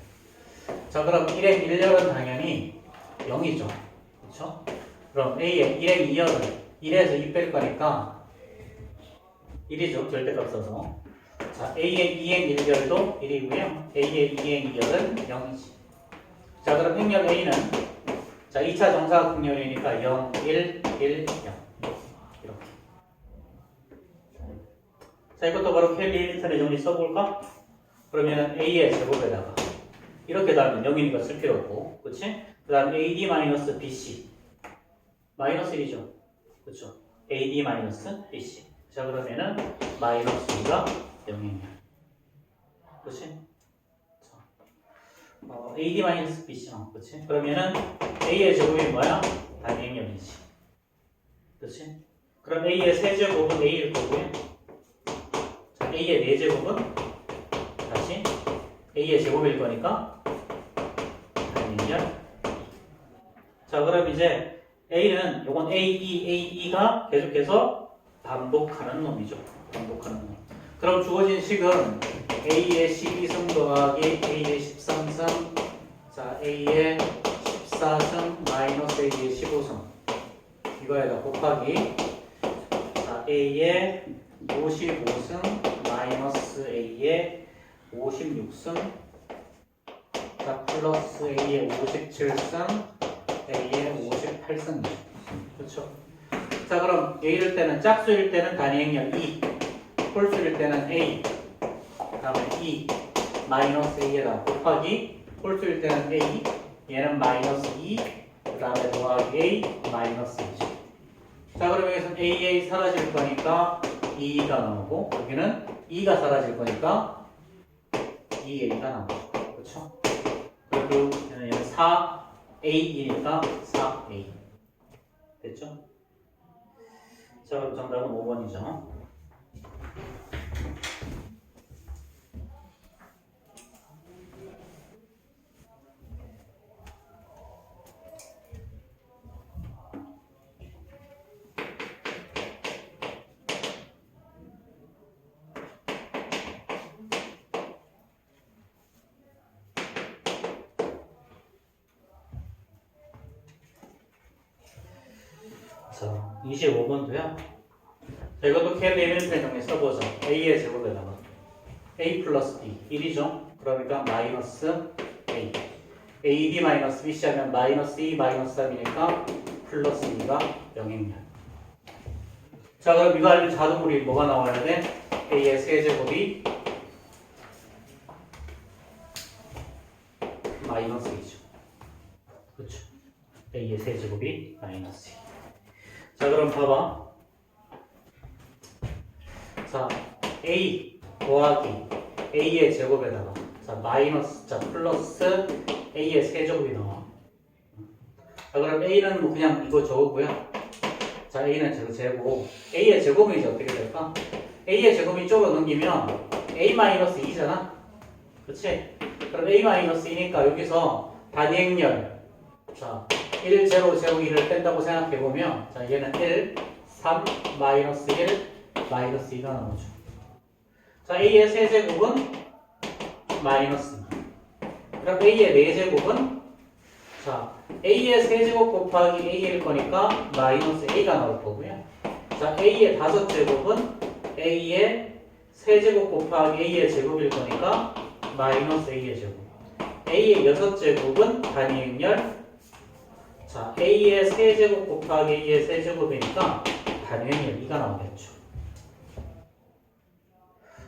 자, 그럼 1의 1열은 당연히 0이죠. 그렇죠? 그럼 A의 1의 2열은 1에서 2 뺄 거니까 1이죠. 절대값 써서. 자, A의 2행 1열도 1이고요. A의 2행 2열은 0이지. 자, 그럼 행렬 A는 자, 2차 정사각형열이니까 0, 1, 1, 0 이렇게. 자, 이것도 바로 켈리 1리턴의 정리 써볼까? 그러면 A의 제곱에다가 이렇게 달면 0이니까 쓸 필요 없고, 그치? 그 다음 AD-BC 마이너스 1이죠. 그쵸? AD-BC. 자, 그러면은 마이너스 2가 0이냐. 그치? AD-BC랑, 그치? 그러면은 A의 제곱이 뭐야? 단위행렬이지. 그치? 그럼 A의 세제곱은 A일 거고요. 자, A의 4제곱은 다시 A의 제곱일 거니까 단위행렬. 자, 그럼 이제 A는 요건 AE가 계속해서 반복하는 놈이죠. 반복하는 놈. 그럼 주어진 식은 A의 12승 더하기 A의 13승, 자 A의 14승 마이너스 A의 15승 이거에다 곱하기 자 A의 55승 마이너스 A의 56승 자 플러스 A의 57승 A의 58승 그렇죠? 자 그럼 A일 때는 짝수일 때는 단위행렬 2 홀수일 때는 A 그 다음에 2 마이너스 A에다 곱하기 홀수일 때는 A 얘는 마이너스 2 그 다음에 더하기 A 마이너스 2죠. 자 그럼 여기서는 AA 사라질 거니까 2가 나오고 여기는 2가 사라질 거니까 2A가 나오죠. 그렇죠? 그리고 얘는 4A이니까 4A 됐죠? 자 그럼 정답은 5번이죠. 자, 25번도요. 자, 이것도 K-레벨 정리 써보자. A의 제곱에다가 A 플러스 B 1이죠. 그러니까 마이너스 A AD 마이너스 BC 하면 마이너스 2 마이너스 3이니까 플러스 2가 0입니다. 자 그럼 이거 알면 자동으로 뭐가 나와야 돼? A의 세제곱이 마이너스 2죠. 그렇죠. A의 세제곱이 마이너스 2. 자 그럼 봐봐. 자 A 더하기 A의 제곱에다가 자 마이너스 자 플러스 A의 세제곱이 나와. 자 그럼 A는 뭐 그냥 이거 적었고요. 자 A는 제곱 A의 제곱이 이제 어떻게 될까? A의 제곱이 쪽으로 넘기면 A-2잖아. 그치? 그럼 A-2니까 여기서 단위행렬 자 1, 0, 0, 1을 뺀다고 생각해보면 자 얘는 1, 3, 마이너스 1, 마이너스 2가 나오죠. 자 A의 세제곱은 마이너스 2. 그럼 A의 4제곱은 자 A의 세제곱 곱하기 A일 거니까 마이너스 A가 나올 거고요. 자 A의 5제곱은 A의 세제곱 곱하기 A의 제곱일 거니까 마이너스 A의 제곱. A의 6제곱은 단위행렬 자 A의 세제곱 곱하기 A의 세제곱이니까 단위행렬 2가 나오겠죠.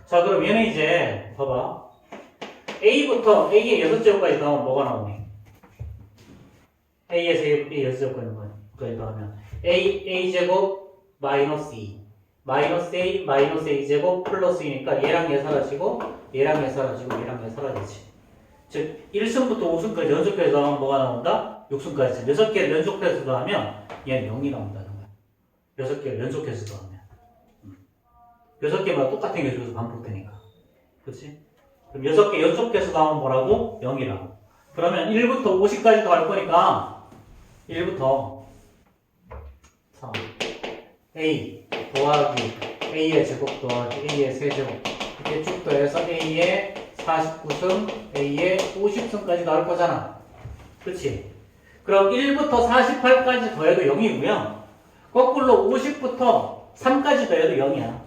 자 그럼 얘는 이제 봐봐. A부터 A의 6제곱까지 나오면 뭐가 나오니? A의 세제곱, A의 6제곱까지 나오면 A제곱 마이너스 2 마이너스 A 마이너스 A제곱 플러스 2니까 얘랑 얘 사라지고 얘랑 얘 사라지고 얘랑 얘 사라지지. 즉 1승부터 5승까지 연속해서 나오면 뭐가 나온다? 6승까지 6개를 연속해서 더하면 얘는 0이 나온다는 거야. 6개를 연속해서 더하면 6개마다 똑같은 게 주어서 반복되니까 그렇지? 그럼 6개 연속해서 나오면 뭐라고? 0이라고. 그러면 1부터 50까지 더할 거니까 1부터 자, A 더하기 A의 제곱 더하기 A의 세제곱 이렇게 쭉 더해서 A의 49승, A의 50승까지 나올 거잖아. 그치? 그럼 1부터 48까지 더해도 0이고요. 거꾸로 50부터 3까지 더해도 0이야.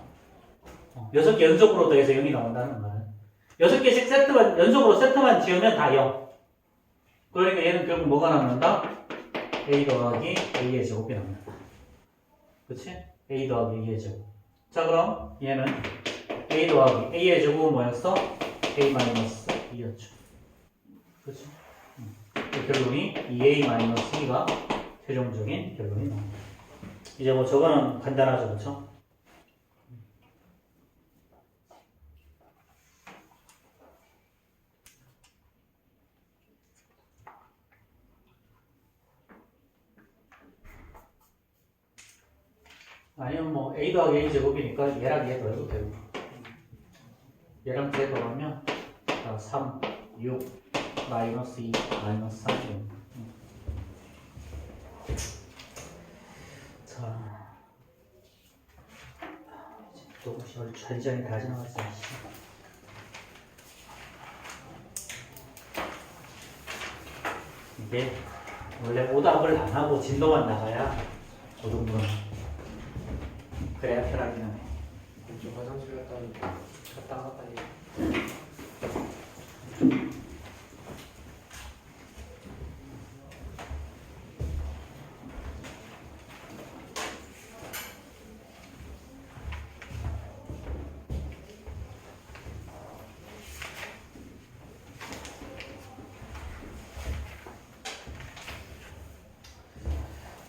6개 연속으로 더해서 0이 나온다는 거야. 6개씩 세트만, 연속으로 세트만 지으면 다 0. 그러니까 얘는 결국 뭐가 남는다? A 더하기 A의 제곱이 남는다. 그치? A 더하기 A의 제곱. 자, 그럼 얘는 A 더하기 A의 제곱은 뭐였어? A-2였죠. 그치? 그 결론이 2A-2가 최종적인 결론이 나옵니다. 이제 뭐 저거는 간단하죠, 그쵸? 아니면 뭐 A 더하기 A 제곱이니까 얘랑 얘 더해도 되고 얘랑 얘 더하면 3, 6, 마이너스 2, 마이너스 3. 자, 이제 또 전시장이 다 지나갔어. 이게 원래 오답을 안 하고 진도만 나가야 고등분 그래야 편하긴 하네. 저 화장실 갔다 오는데 갔다 와 빨리.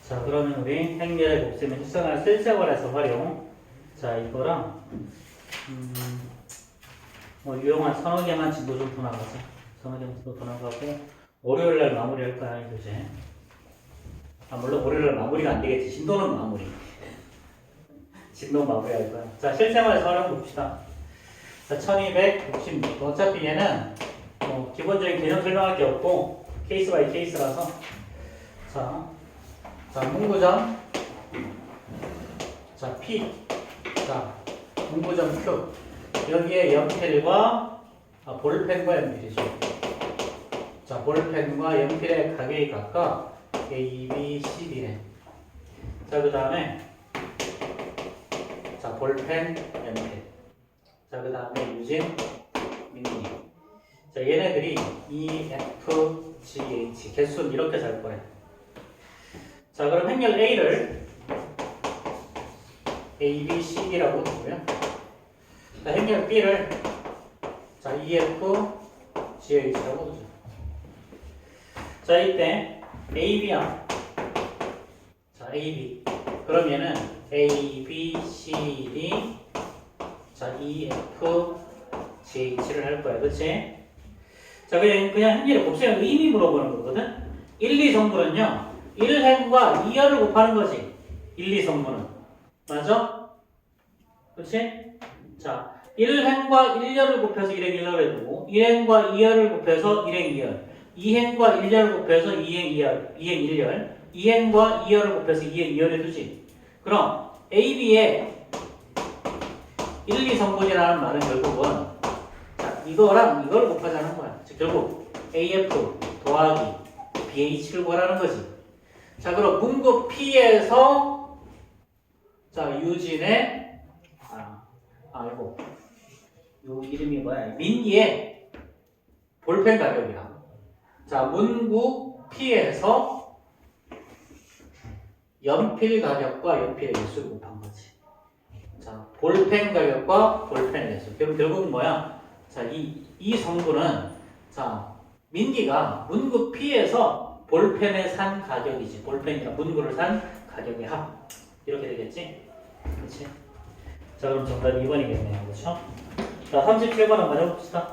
자, 그러면 우리 행렬의 곱셈의 실생활 실생활에서 활용. 자, 이거랑 뭐 유용한 서너 개만 진도 좀 더 나가자. 서너 개만 진도 더 나가고 월요일 날 마무리할 거야, 이 교재. 아, 물론 월요일 날 마무리가 안 되겠지. 진도는 마무리. 진도 마무리할 거야. 자, 실생활에서 활용 봅시다. 자, 1266. 어차피 얘는 뭐 기본적인 개념 설명할 게 없고 케이스 바이 케이스라서 자, 문구점 자, P 자, 문구점 Q 여기에 연필과 볼펜과 연필이죠. 자, 볼펜과 연필의 가격이 각각 A, B, C, D네. 자, 그 다음에 자, 볼펜, 연필. 자, 그 다음에 유진, 민니. 자, 얘네들이 E, F, G, H 개수는 이렇게 잘 거래. 자, 그럼 행렬 A를 A, B, C, D라고 두고요. 자, 행렬 B를 자, E, F, G, H라고 두죠. 자, 이때 A, B야. 자, A, B. 그럼 얘는 A, B, C, D 자, E, F, G, H를 할 거야. 그치? 자, 그냥 행렬의 곱셈의 의미 물어보는 거거든? 1, 2성분은요 1행과 2열을 곱하는 거지. 1, 2성분은. 맞아? 그치? 자, 1행과 1열을 곱해서 1행 1열 해두고 1행과 2열을 곱해서 1행 2열 2행과 1열을 곱해서 2행 2열 2행 1열 2행과 2열을 곱해서 2행 2열 해두지. 그럼 AB의 1, 2성분이라는 말은 결국은 자, 이거랑 이걸 곱하자는 거야. 즉 결국 AF 더하기 BH를 구하라는 거지. 자, 그럼 문구 P에서 자, 유진의 이거 요 이름이 뭐야? 민기의 볼펜 가격이야. 자, 문구 P에서 연필 가격과 연필의 개수를 곱한 거지. 자, 볼펜 가격과 볼펜의 개수. 그럼 결국은 뭐야? 자, 이 성분은 자, 민기가 문구 P에서 볼펜에 산 가격이지. 볼펜이라 문구를 산 가격의 합. 이렇게 되겠지? 그렇지? 자, 그럼 정답 2번이겠네요. 그렇죠? 자, 37번 한번 해봅시다.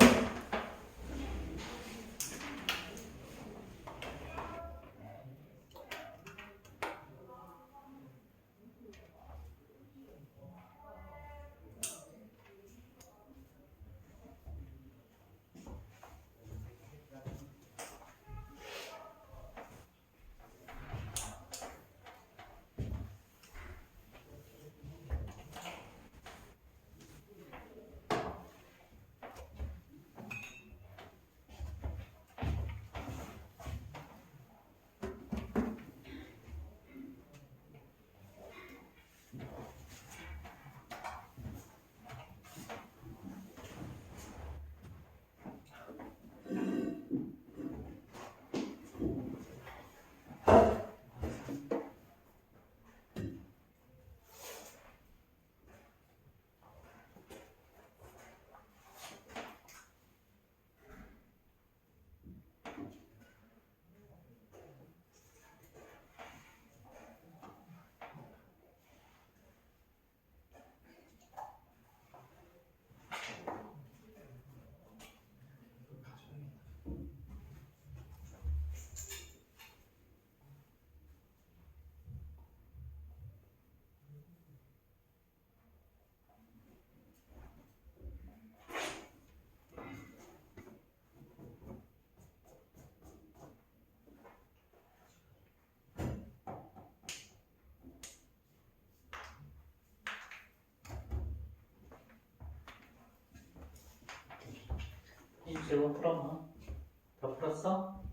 27번 풀어봐. 다 풀었어?